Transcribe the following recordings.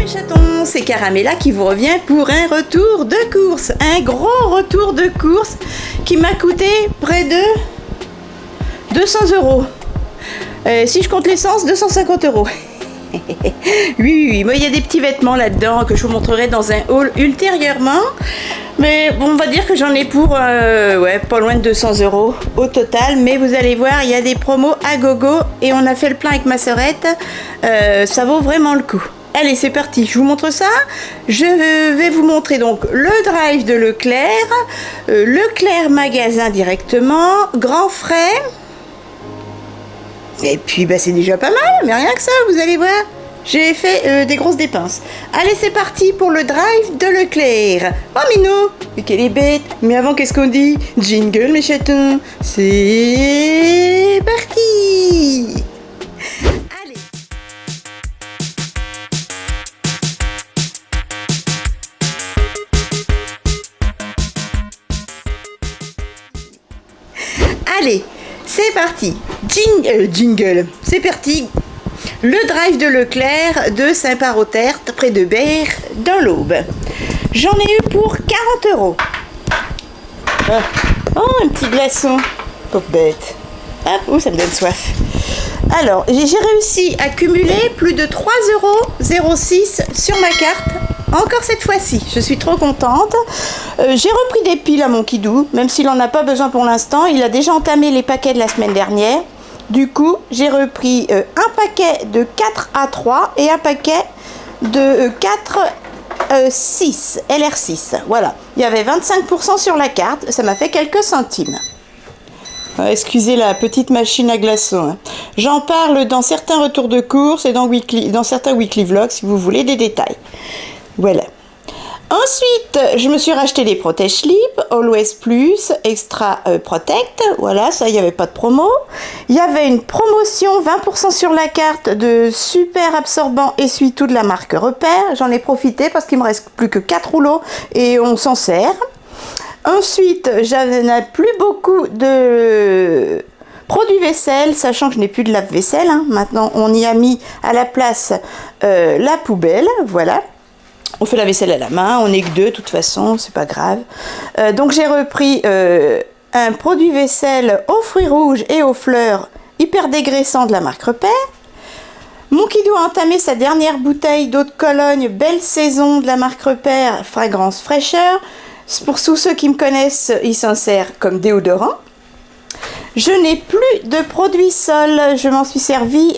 mes chatons, c'est Caramella qui vous revient pour un retour de course, un gros retour de course qui m'a coûté près de 200 €. Si je compte l'essence, 250 €. Oui, mais il y a des petits vêtements là-dedans que je vous montrerai dans un haul ultérieurement. Mais bon, on va dire que j'en ai pour pas loin de 200 € au total. Mais vous allez voir, il y a des promos à gogo et on a fait le plein avec ma sœurette. Ça vaut vraiment le coup. Allez, c'est parti, je vous montre ça. Je vais vous montrer donc le drive de Leclerc, Leclerc magasin directement, grand frais. Et puis c'est déjà pas mal, mais rien que ça, vous allez voir. J'ai fait des grosses dépenses. Allez, c'est parti pour le drive de Leclerc. Oh Minou, mais qu'elle est bête. Mais avant, qu'est-ce qu'on dit? Jingle mes chatons. C'est parti. Allez. Allez, c'est parti. Jingle. C'est parti. Le drive de Leclerc de Saint-Paroterte, près de Berre, dans l'Aube. J'en ai eu pour 40 €. Oh, un petit glaçon. Pauvre bête. Hop, ça me donne soif. Alors, j'ai réussi à cumuler plus de 3,06 € sur ma carte. Encore cette fois-ci, je suis trop contente. J'ai repris des piles à mon Kidou, même s'il n'en a pas besoin pour l'instant. Il a déjà entamé les paquets de la semaine dernière. Du coup, j'ai repris un paquet de 4 A3 et un paquet de 6 LR6. Voilà, il y avait 25% sur la carte, ça m'a fait quelques centimes. Excusez la petite machine à glaçons. J'en parle dans certains retours de course et dans certains weekly vlogs si vous voulez des détails. Voilà. Ensuite, je me suis racheté des protège slip, Always Plus, Extra Protect. Voilà, ça, il n'y avait pas de promo. Il y avait une promotion, 20% sur la carte de super absorbant essuie-tout de la marque Repère. J'en ai profité parce qu'il me reste plus que 4 rouleaux et on s'en sert. Ensuite, j'avais plus beaucoup de produits vaisselle, sachant que je n'ai plus de lave-vaisselle. Maintenant, on y a mis à la place la poubelle. Voilà. On fait la vaisselle à la main, on n'est que deux, de toute façon, c'est pas grave. Donc j'ai repris un produit vaisselle aux fruits rouges et aux fleurs hyper dégraissant de la marque Repère. Mon Kidou a entamé sa dernière bouteille d'eau de Cologne, belle saison de la marque Repère, fragrance fraîcheur. Pour tous ceux qui me connaissent, il s'en sert comme déodorant. Je n'ai plus de produits sol, je m'en suis servi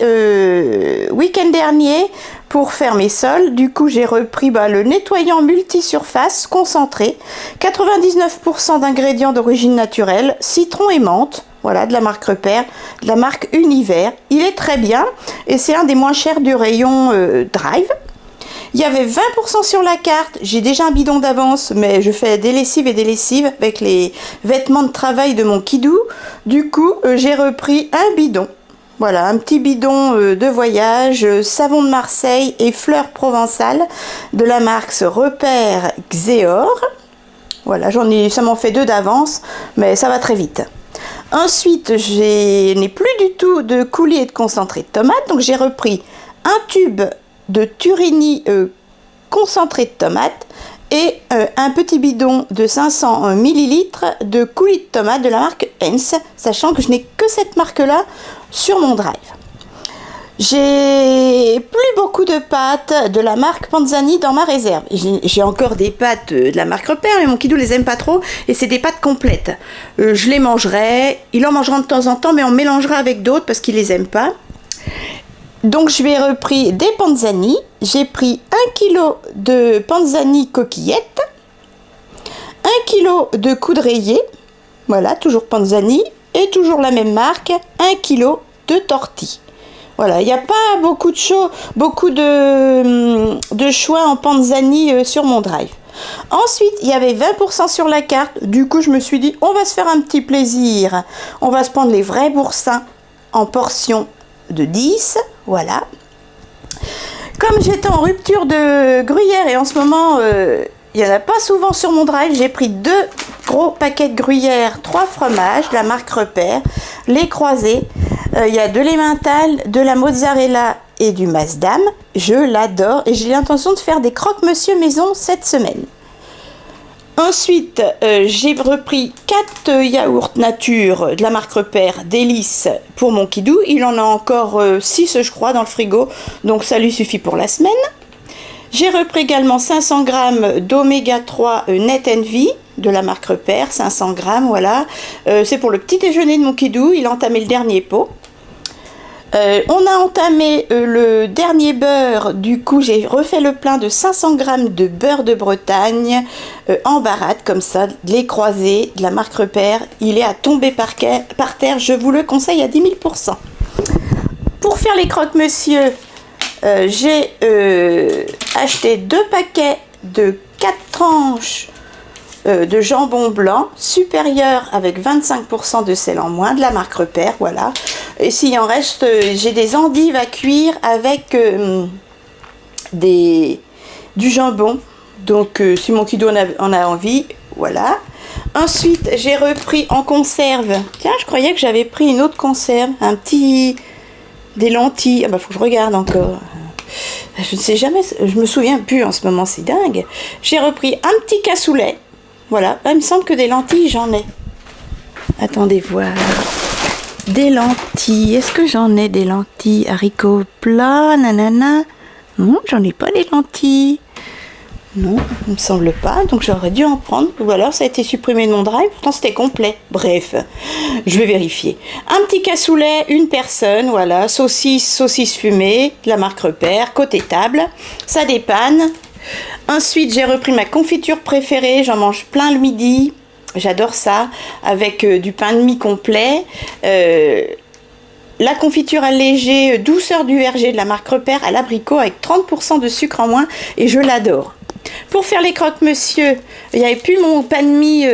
week-end dernier pour faire mes sols. Du coup, j'ai repris le nettoyant multi-surface concentré, 99% d'ingrédients d'origine naturelle, citron et menthe, voilà, de la marque Repère, de la marque Univers. Il est très bien et c'est un des moins chers du rayon Drive. Il y avait 20% sur la carte, j'ai déjà un bidon d'avance, mais je fais des lessives et des lessives avec les vêtements de travail de mon Kidou. Du coup, j'ai repris un bidon. Voilà, un petit bidon de voyage, savon de Marseille et fleurs provençales de la marque Repère Xéor. Voilà, ça m'en fait 2 d'avance, mais ça va très vite. Ensuite, je n'ai plus du tout de coulis et de concentré de tomate, donc j'ai repris un tube de Turini concentré de tomate et un petit bidon de 500 ml de coulis de tomate de la marque Heinz, sachant que je n'ai que cette marque-là sur mon drive. J'ai plus beaucoup de pâtes de la marque Panzani dans ma réserve. J'ai encore des pâtes de la marque Repère, mais mon Kidou les aime pas trop et c'est des pâtes complètes. Je les mangerai, il en mangera de temps en temps, mais on mélangera avec d'autres parce qu'il les aime pas. Donc je vais repris des Panzani, j'ai pris 1 kg de Panzani coquillettes, 1 kg de coudreillé, voilà, toujours Panzani, et toujours la même marque, 1 kg de tortilles. Voilà, il n'y a pas beaucoup de choix en Panzani sur mon drive. Ensuite, il y avait 20% sur la carte, du coup je me suis dit, on va se faire un petit plaisir, on va se prendre les vrais boursins en portions de 10, voilà. Comme j'étais en rupture de gruyère et en ce moment il n'y en a pas souvent sur mon drive, j'ai pris 2 gros paquets de gruyère, 3 fromages de la marque Repère, les croisés. Il y a de l'emmental, de la mozzarella et du Maasdam. Je l'adore et j'ai l'intention de faire des croque-monsieur maison cette semaine. Ensuite, j'ai repris 4 yaourts nature de la marque Repère Délices pour mon Kidou. Il en a encore 6, je crois, dans le frigo, donc ça lui suffit pour la semaine. J'ai repris également 500 g d'oméga 3 Net Envy de la marque Repère, 500 g, voilà. C'est pour le petit déjeuner de mon Kidou, il a entamé le dernier pot. On a entamé le dernier beurre, du coup j'ai refait le plein de 500 g de beurre de Bretagne en baratte, comme ça, de les croisés, de la marque Repère. Il est à tomber par terre, je vous le conseille à 10 000 %. Pour faire les croque-monsieur, j'ai acheté 2 paquets de 4 tranches de jambon blanc supérieur avec 25 % de sel en moins de la marque Repère, voilà. Et s'il en reste, j'ai des endives à cuire avec du jambon, donc si mon Kidou en a envie, voilà. Ensuite j'ai repris en conserve, tiens, je croyais que j'avais pris une autre conserve, des lentilles, ah bah faut que je regarde encore. Je ne sais jamais, je me souviens plus en ce moment, c'est dingue. J'ai repris un petit cassoulet. Voilà, là, il me semble que des lentilles, j'en ai. Attendez voir. Des lentilles. Est-ce que j'en ai des lentilles? Haricots plats, nanana. Non, j'en ai pas des lentilles. Non, il me semble pas. Donc j'aurais dû en prendre. Ou alors ça a été supprimé de mon drive. Pourtant c'était complet. Bref, je vais vérifier. Un petit cassoulet, une personne. Voilà, saucisse fumée, de la marque Repère, côté table. Ça dépanne. Ensuite, j'ai repris ma confiture préférée, j'en mange plein le midi, j'adore ça, avec du pain de mie complet. La confiture allégée douceur du verger de la marque Repère à l'abricot avec 30 % de sucre en moins et je l'adore. Pour faire les croque-monsieur, il n'y avait plus mon pain de mie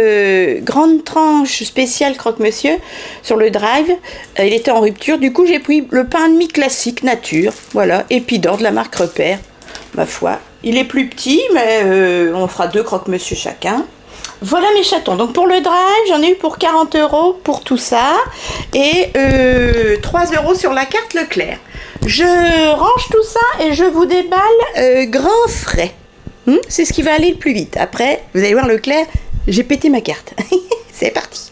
grande tranche spéciale croque-monsieur sur le drive. Il était en rupture, du coup j'ai pris le pain de mie classique nature, voilà, Épidore de la marque Repère. Ma foi, il est plus petit, mais on fera 2 croque-monsieur chacun. Voilà mes chatons. Donc pour le drive, j'en ai eu pour 40 € pour tout ça. Et 3 € sur la carte Leclerc. Je range tout ça et je vous déballe grand frais. C'est ce qui va aller le plus vite. Après, vous allez voir Leclerc, j'ai pété ma carte. C'est parti.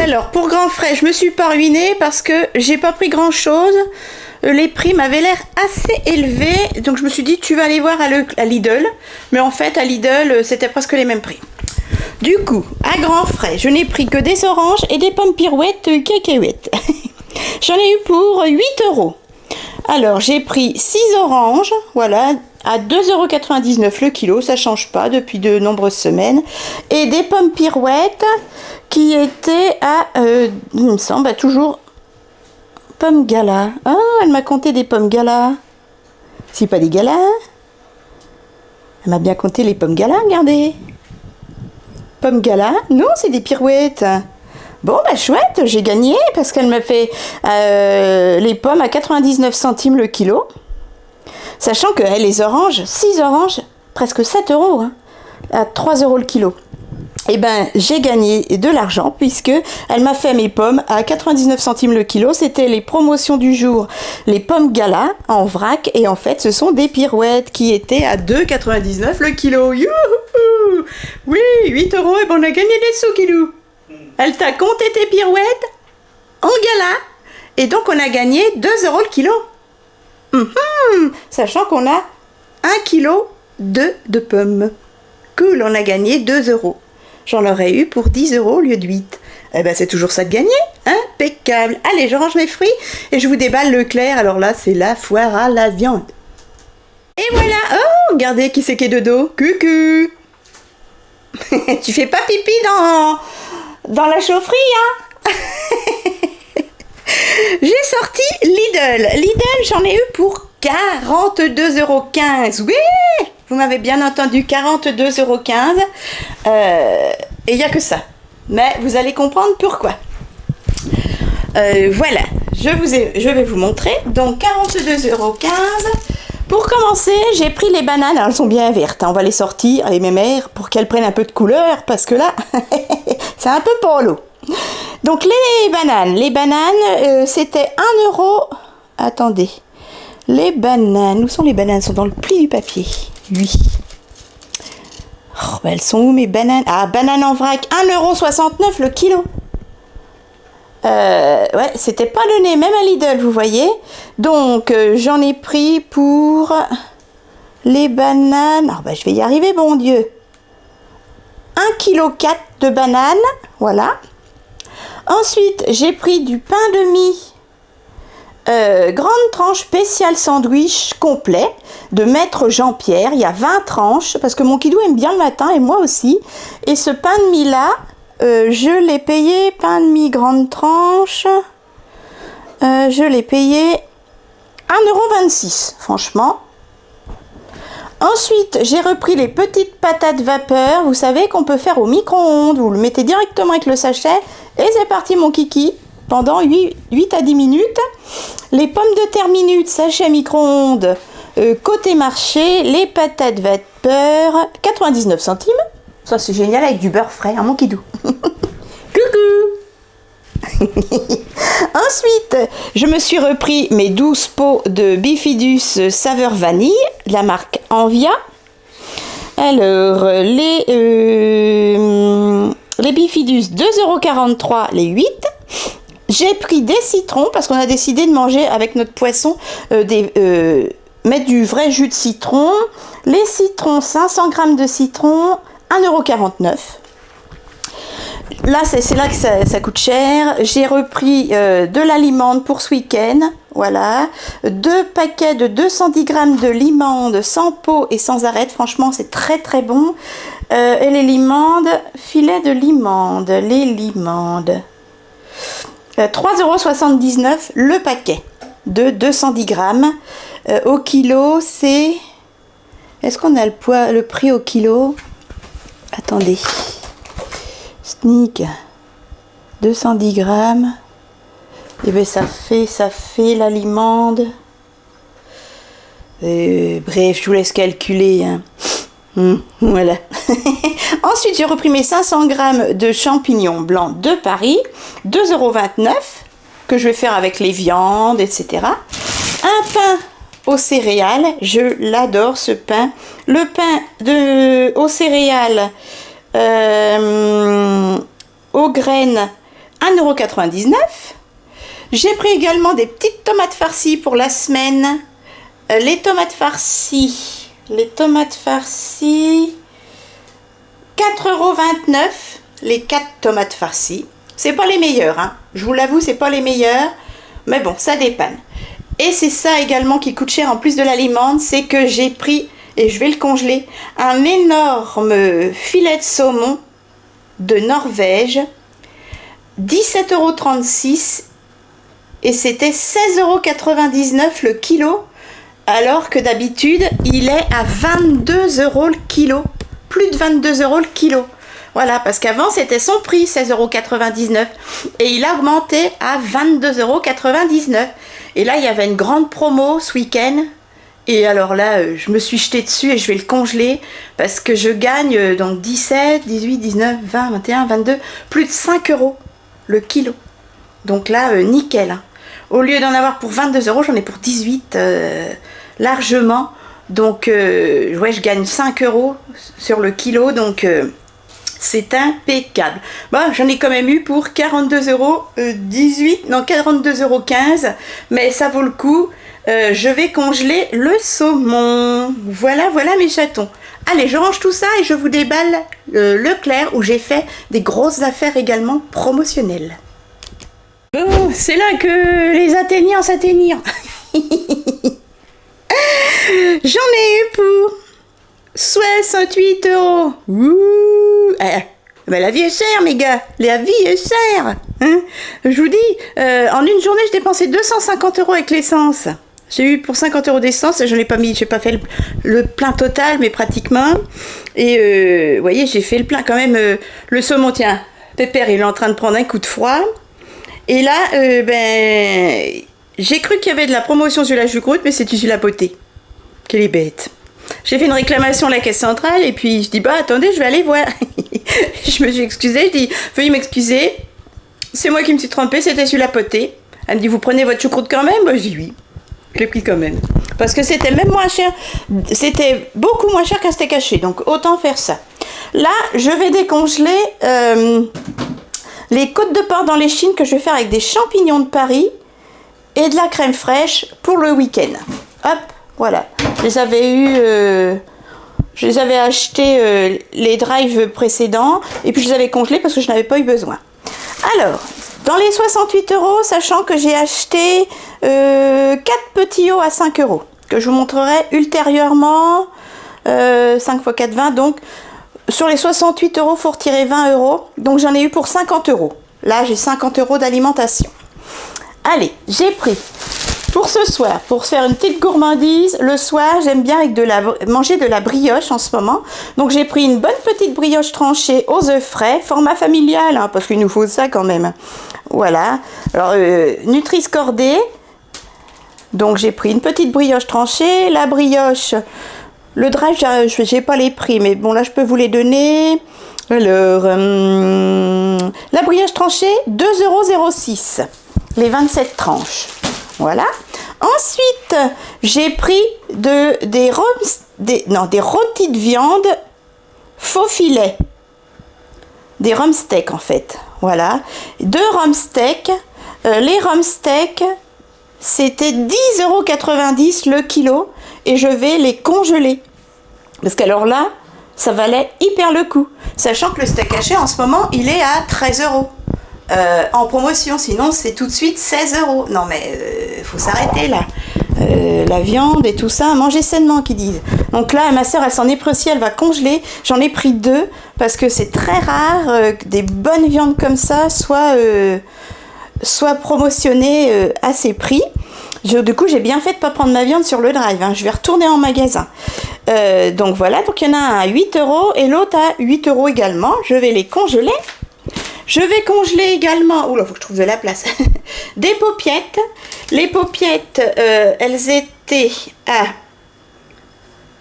Alors, pour grand frais, je me suis pas ruinée parce que j'ai pas pris grand chose. Les prix m'avaient l'air assez élevés, donc je me suis dit tu vas aller voir à Lidl, mais en fait à Lidl c'était presque les mêmes prix. Du coup, à grands frais, je n'ai pris que des oranges et des pommes pirouettes cacahuètes. J'en ai eu pour 8 €. Alors j'ai pris 6 oranges, voilà, à 2,99 € le kilo, ça change pas depuis de nombreuses semaines, et des pommes pirouettes qui étaient à, il me semble, toujours pommes gala. Ah, elle m'a compté des pommes gala. C'est pas des galas? Elle m'a bien compté les pommes gala, regardez. Pommes gala? Non, c'est des pirouettes. Bon, bah chouette, j'ai gagné parce qu'elle m'a fait les pommes à 99 centimes le kilo. Sachant que les oranges, 6 oranges, presque 7 €, hein, à 3 € le kilo. Eh ben, j'ai gagné de l'argent puisque elle m'a fait mes pommes à 99 centimes le kilo. C'était les promotions du jour, les pommes gala en vrac. Et en fait, ce sont des pirouettes qui étaient à 2,99 € le kilo. Youhou! Oui, 8 € et ben on a gagné des sous, Kidou. Elle t'a compté tes pirouettes en gala. Et donc, on a gagné 2 € le kilo. Sachant qu'on a 1 kilo de pommes. Cool, on a gagné 2 €. J'en aurais eu pour 10 € au lieu de 8. Eh ben, c'est toujours ça de gagner. Impeccable. Allez, je range mes fruits et je vous déballe Leclerc. Alors là, c'est la foire à la viande. Et voilà. Oh, regardez qui c'est qui est de dos. Coucou. Tu fais pas pipi dans la chaufferie, hein? J'ai sorti Lidl. Lidl, j'en ai eu pour 42,15 €. Oui! Vous m'avez bien entendu, 42,15 €. Et il n'y a que ça. Mais vous allez comprendre pourquoi. Voilà, je vais vous montrer. Donc, 42,15 €. Pour commencer, j'ai pris les bananes. Alors, elles sont bien vertes. On va les sortir, les mémères, pour qu'elles prennent un peu de couleur. Parce que là, c'est un peu polo. Donc, les bananes, c'était 1 €. Attendez. Les bananes, où sont les bananes? Elles sont dans le pli du papier. Oui. Oh, bah elles sont où mes bananes? Ah, bananes en vrac, 1,69 € le kilo. Ouais, c'était pas donné, même à Lidl, vous voyez. Donc, j'en ai pris pour les bananes. Oh, bah, je vais y arriver, bon Dieu. 1,4 kg de bananes, voilà. Ensuite, j'ai pris du pain de mie. Grande tranche spéciale sandwich complet de Maître Jean-Pierre. Il y a 20 tranches parce que mon kidou aime bien le matin et moi aussi. Et ce pain de mie là, je l'ai payé, pain de mie grande tranche, je l'ai payé 1,26 €, franchement. Ensuite, j'ai repris les petites patates vapeur, vous savez qu'on peut faire au micro-ondes. Vous le mettez directement avec le sachet et c'est parti mon kiki. Pendant 8 à 10 minutes. Les pommes de terre minutes, sachet micro-ondes, côté marché. Les patates vapeur, 99 centimes. Ça, c'est génial avec du beurre frais, hein, mon kidou. Coucou. Ensuite, je me suis repris mes 12 pots de Bifidus saveur vanille, de la marque Envia. Alors, les Bifidus, 2,43 € les 8. J'ai pris des citrons parce qu'on a décidé de manger avec notre poisson, mettre du vrai jus de citron. Les citrons, 500 g de citron, 1,49 €. Là, c'est là que ça coûte cher. J'ai repris de la limande pour ce week-end. Voilà. 2 paquets de 210 g de limande sans peau et sans arête. Franchement, c'est très très bon. Et les limandes, filet de limande. Les limandes. 3,79 € le paquet de 210 g. Au kilo, c'est... Est-ce qu'on a le prix au kilo? Attendez. Sneak. 210 g. Et bien ça fait la limande. Bref, je vous laisse calculer. Hein. Voilà. Ensuite, j'ai repris mes 500 g de champignons blancs de Paris, 2,29 € que je vais faire avec les viandes, etc. Un pain aux céréales, je l'adore ce pain. Le pain aux céréales aux graines, 1,99 €. J'ai pris également des petites tomates farcies pour la semaine. Les tomates farcies, 4,29 € les 4 tomates farcies. C'est pas les meilleurs, hein. Je vous l'avoue, c'est pas les meilleurs, mais bon, ça dépanne. Et c'est ça également qui coûte cher en plus de la limande, c'est que j'ai pris, et je vais le congeler, un énorme filet de saumon de Norvège, 17,36 € et c'était 16,99 € le kilo, alors que d'habitude il est à 22 € le kilo, plus de 22 € le kilo. Voilà, parce qu'avant c'était son prix, 16,99 € et il a augmenté à 22,99 €. Et là il y avait une grande promo ce week-end. Et alors là, je me suis jetée dessus et je vais le congeler parce que je gagne donc 17, 18, 19, 20, 21, 22, plus de 5 € le kilo. Donc là, nickel. Hein. Au lieu d'en avoir pour 22 €, j'en ai pour 18 largement. Donc, ouais, je gagne 5 € sur le kilo. Donc, c'est impeccable. Bon, j'en ai quand même eu pour 42,18 €, non, 42,15 €. Mais ça vaut le coup. Je vais congeler le saumon. Voilà, voilà mes chatons. Allez, je range tout ça et je vous déballe Leclerc où j'ai fait des grosses affaires également promotionnelles. Bon, c'est là que les atteignants s'atteignirent. J'en ai eu pour 68 €. Ouh, ben la vie est chère, mes gars. La vie est chère. Hein, je vous dis, en une journée, je dépensais 250 € avec l'essence. J'ai eu pour 50 € d'essence, je n'ai pas mis, j'ai pas fait le plein total, mais pratiquement. Et vous voyez, j'ai fait le plein quand même. Le saumon, tiens, Pépère, il est en train de prendre un coup de froid. Et là, ben, j'ai cru qu'il y avait de la promotion sur la choucroute, mais c'est du la beauté. Quelle est bête. J'ai fait une réclamation à la caisse centrale, et puis je dis, bah attendez, je vais aller voir. Je me suis excusée, je dis, veuillez m'excuser, c'est moi qui me suis trompée, c'était sur la potée. Elle me dit, vous prenez votre choucroute quand même? Moi, je dis oui. Je l'ai pris quand même. Parce que c'était même moins cher, c'était beaucoup moins cher qu'un steak haché, donc autant faire ça. Là, je vais décongeler les côtes de porc dans l'échine que je vais faire avec des champignons de Paris et de la crème fraîche pour le week-end. Hop, voilà. Je les avais achetés les drives précédents et puis je les avais congelés parce que je n'avais pas eu besoin. Alors, dans les 68 €, sachant que j'ai acheté 4 petits hauts à 5 € que je vous montrerai ultérieurement, 5 x 4, 20, donc sur les 68 €, il faut retirer 20 €, donc j'en ai eu pour 50 €. Là, j'ai 50 € d'alimentation. Allez, j'ai pris pour ce soir, pour se faire une petite gourmandise, le soir, j'aime bien manger de la brioche en ce moment. Donc j'ai pris une bonne petite brioche tranchée aux œufs frais, format familial, hein, parce qu'il nous faut ça quand même. Voilà, alors Nutri-Score-D. Donc j'ai pris une petite brioche tranchée, la brioche, le drive, je n'ai pas les prix, mais bon là je peux vous les donner. Alors, la brioche tranchée, 2,06 €, les 27 tranches. Voilà. Ensuite, j'ai pris des rôtis de viande faux filet. Des rumsteaks en fait. Voilà. 2 rumsteaks. Les rumsteaks, c'était 10,90 € le kilo. Et je vais les congeler. Parce qu'alors là, ça valait hyper le coup. Sachant que le steak haché en ce moment, il est à 13 € en promotion. Sinon, c'est tout de suite 16 €. Non mais faut s'arrêter là. La viande et tout ça, manger sainement qu'ils disent. Donc là, ma soeur, elle s'en est pressée, elle va congeler. J'en ai pris 2 parce que c'est très rare que des bonnes viandes comme ça soient promotionnées à ces prix. Du coup, j'ai bien fait de ne pas prendre ma viande sur le drive. Hein. Je vais retourner en magasin. Donc voilà, donc il y en a un à 8 € et l'autre à 8 € également. Je vais les congeler. Je vais congeler également, oula, faut que je trouve de la place, des paupiettes. Les paupiettes, elles étaient à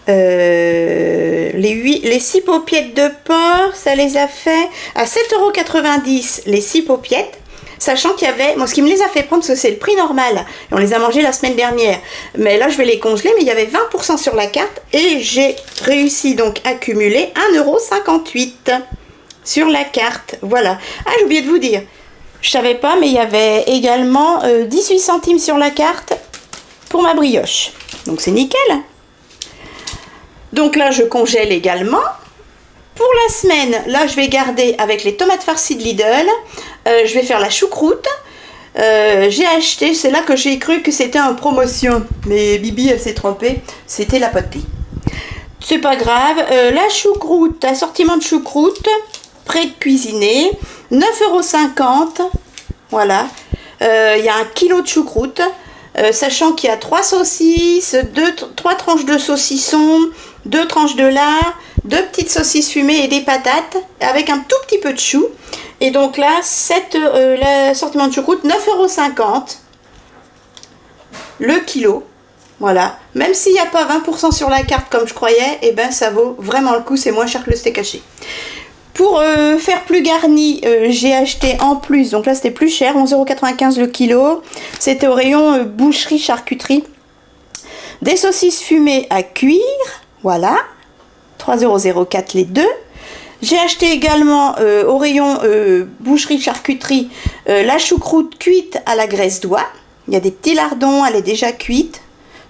les 6 paupiettes de porc, ça les a fait à 7,90 € les 6 paupiettes. Sachant qu'il y avait, moi ce qui me les a fait prendre, parce que c'est le prix normal, et on les a mangés la semaine dernière, mais là je vais les congeler, mais il y avait 20% sur la carte, et j'ai réussi donc à cumuler 1,58 € sur la carte, voilà. Ah, j'ai oublié de vous dire, je savais pas, mais il y avait également 18 centimes sur la carte pour ma brioche, donc c'est nickel. Donc là je congèle également. Pour la semaine, là je vais garder avec les tomates farcies de Lidl, je vais faire la choucroute. J'ai acheté, c'est là que j'ai cru que c'était en promotion, mais Bibi elle s'est trompée, c'était la potée. C'est pas grave, la choucroute, assortiment de choucroute, pré-cuisiné, 9,50 €, voilà. Il y a 1 kg de choucroute, sachant qu'il y a 3 saucisses, 3 tranches de saucisson, 2 tranches de lard, 2 petites saucisses fumées et des patates, avec un tout petit peu de chou. Et donc là, l'assortiment de choucroute, 9,50 € le kilo. Voilà. Même s'il n'y a pas 20% sur la carte comme je croyais, eh ben ça vaut vraiment le coup, c'est moins cher que le steak haché. Pour faire plus garni, j'ai acheté en plus, donc là c'était plus cher, 11,95 € le kilo. C'était au rayon boucherie, charcuterie. Des saucisses fumées à cuire, voilà. 3,04 € les 2. J'ai acheté également au rayon boucherie charcuterie la choucroute cuite à la graisse d'oie. Il y a des petits lardons, elle est déjà cuite.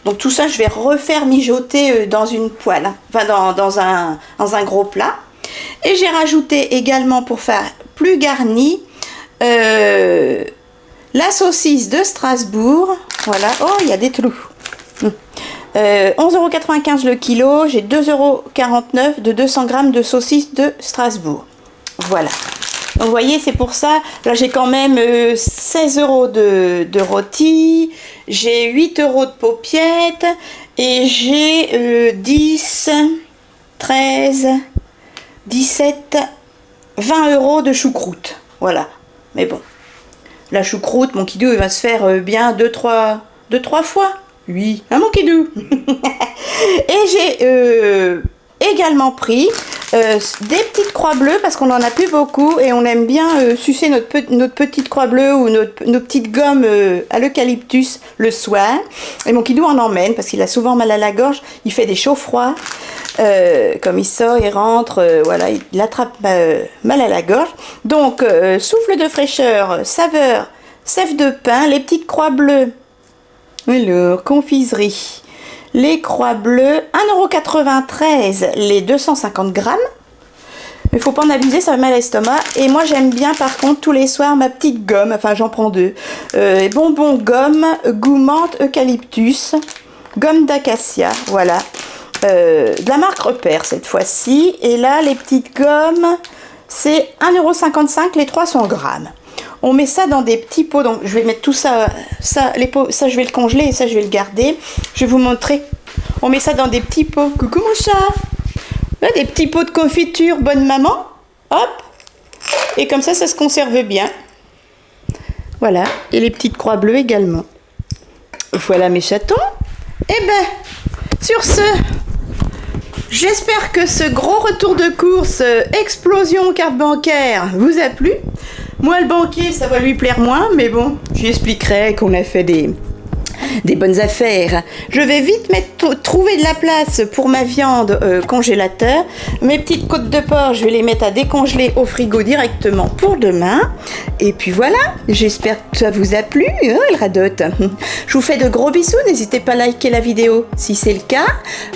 Donc tout ça je vais refaire mijoter dans une poêle, hein. Enfin dans un gros plat. Et j'ai rajouté également pour faire plus garni la saucisse de Strasbourg. Voilà, oh il y a des trous. 11,95 € le kilo, j'ai 2,49 € de 200 g de saucisse de Strasbourg. Voilà. Donc vous voyez, c'est pour ça, là j'ai quand même 16 € de rôti, j'ai 8 € de paupiettes et j'ai 10, 13, 17, 20 € de choucroute. Voilà. Mais bon, la choucroute, mon kidou, il va se faire bien 2-3 fois. Oui, hein, mon kidou. Et j'ai également pris des petites croix bleues parce qu'on n'en a plus beaucoup et on aime bien sucer notre petite croix bleue ou nos petites gommes à l'eucalyptus le soir. Et mon kidou en emmène parce qu'il a souvent mal à la gorge, il fait des chauds-froids. Comme il sort, il rentre, voilà, il attrape mal à la gorge. Donc, souffle de fraîcheur, saveur, sève de pain, les petites croix bleues. Alors, confiserie. Les croix bleues, 1,93 € les 250 grammes. Il faut pas en abuser, ça va mal à l'estomac. Et moi, j'aime bien, par contre, tous les soirs, ma petite gomme. Enfin, j'en prends 2. Bonbons gomme, goût menthe, eucalyptus, gomme d'acacia, voilà. De la marque Repère cette fois-ci. Et là, les petites gommes, c'est 1,55 € les 300 grammes. On met ça dans des petits pots. Donc, je vais mettre tout ça, les pots, ça, je vais le congeler et ça, je vais le garder. Je vais vous montrer. On met ça dans des petits pots. Coucou mon chat. Là, des petits pots de confiture, bonne maman. Hop. Et comme ça se conserve bien. Voilà. Et les petites croix bleues également. Voilà mes chatons. Eh ben, sur ce... J'espère que ce gros retour de course, explosion carte bancaire, vous a plu. Moi, le banquier, ça va lui plaire moins, mais bon, je lui expliquerai qu'on a fait des bonnes affaires. Je vais vite trouver de la place pour ma viande congélateur. Mes petites côtes de porc, je vais les mettre à décongeler au frigo directement pour demain. Et puis voilà, j'espère que ça vous a plu, hein, elle radote. Je vous fais de gros bisous, n'hésitez pas à liker la vidéo si c'est le cas.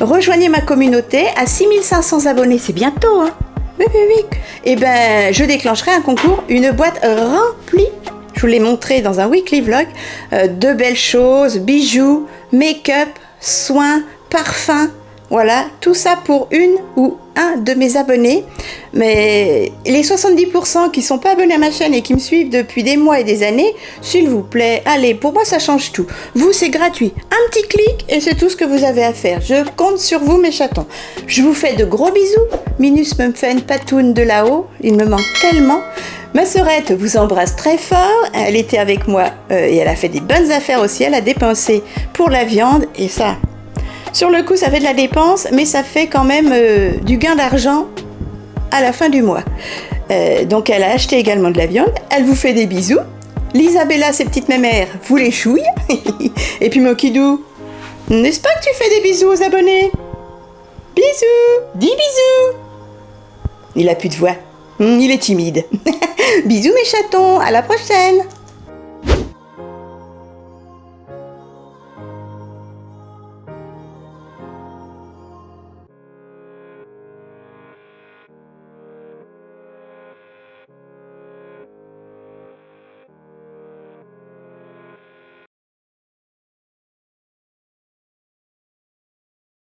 Rejoignez ma communauté à 6500 abonnés, c'est bientôt, hein. Oui. Et ben, je déclencherai un concours, une boîte remplie. Je vous l'ai montré dans un weekly vlog, de belles choses, bijoux, make-up, soins, parfums, voilà, tout ça pour une ou un de mes abonnés. Mais les 70% qui sont pas abonnés à ma chaîne et qui me suivent depuis des mois et des années, s'il vous plaît, allez, pour moi ça change tout. Vous, c'est gratuit, un petit clic et c'est tout ce que vous avez à faire. Je compte sur vous mes chatons. Je vous fais de gros bisous. Minus me fait une patoune de là-haut, il me manque tellement. Ma sœurette vous embrasse très fort, elle était avec moi et elle a fait des bonnes affaires aussi, elle a dépensé pour la viande et ça, sur le coup ça fait de la dépense, mais ça fait quand même du gain d'argent à la fin du mois. Donc elle a acheté également de la viande, elle vous fait des bisous. L'Isabella, ses petites mémères, vous les chouille. Et puis mon kidou, n'est-ce pas que tu fais des bisous aux abonnés? Bisous, dis bisous. Il a plus de voix. Il est timide. Bisous mes chatons, à la prochaine.